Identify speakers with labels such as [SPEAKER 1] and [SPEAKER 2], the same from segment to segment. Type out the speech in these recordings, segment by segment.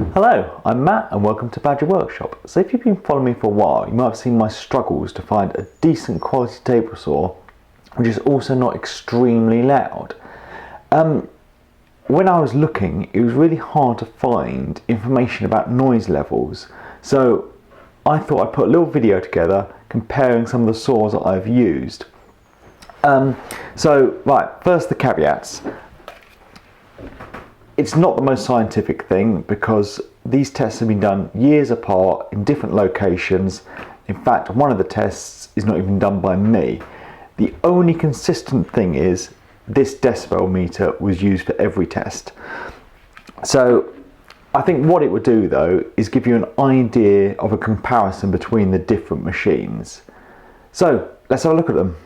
[SPEAKER 1] Hello, I'm Matt and welcome to Badger Workshop. So if you've been following me for a while, you might have seen my struggles to find a decent quality table saw which is also not extremely loud. When I was looking, it was really hard to find information about noise levels. So I thought I'd put a little video together comparing some of the saws that I've used. First the caveats. It's not the most scientific thing because these tests have been done years apart in different locations. In fact, one of the tests is not even done by me. The only consistent thing is this decibel meter was used for every test. So I think what it would do though is give you an idea of a comparison between the different machines. So let's have a look at them.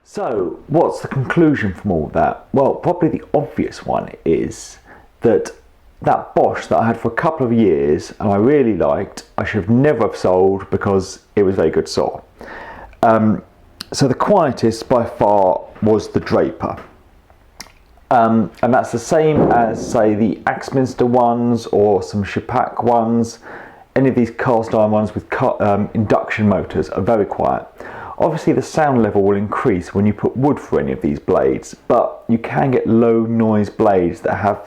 [SPEAKER 1] So, what's the conclusion from all that? Well, probably the obvious one is that Bosch that I had for a couple of years and I really liked, I should have never have sold because it was a very good saw. So the quietest by far was the Draper. And that's the same as, say, the Axminster ones or some Shapak ones. Any of these cast iron ones with induction motors are very quiet. Obviously the sound level will increase when you put wood for any of these blades, but you can get low noise blades that have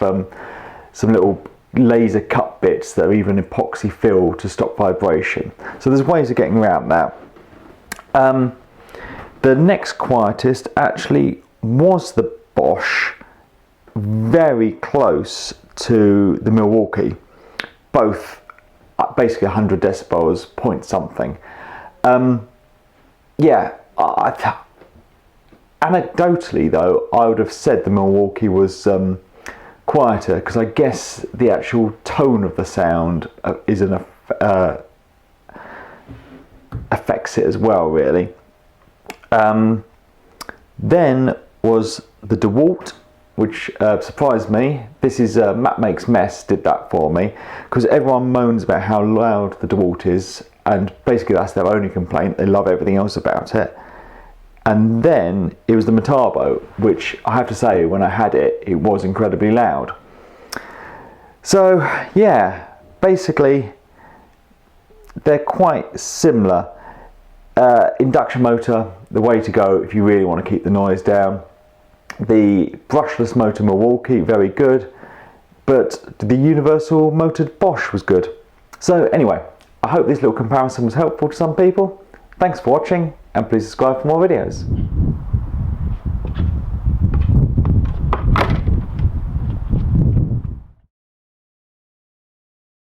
[SPEAKER 1] some little laser cut bits that are even epoxy filled to stop vibration. So there's ways of getting around that. The next quietest actually was the Bosch, very close to the Milwaukee, both basically 100 decibels, point something. Yeah, anecdotally though, I would have said the Milwaukee was quieter because I guess the actual tone of the sound affects it as well, really. Then was the Dewalt, which surprised me. This is Matt Makes Mess did that for me because everyone moans about how loud the Dewalt is. And basically that's their only complaint. They love everything else about it. And then it was the Metabo, which I have to say, when I had it, it was incredibly loud. So yeah, basically they're quite similar. Induction motor, the way to go if you really want to keep the noise down. The brushless motor Milwaukee, very good. But the universal motored Bosch was good. So anyway, I hope this little comparison was helpful to some people. Thanks for watching and please subscribe for more videos.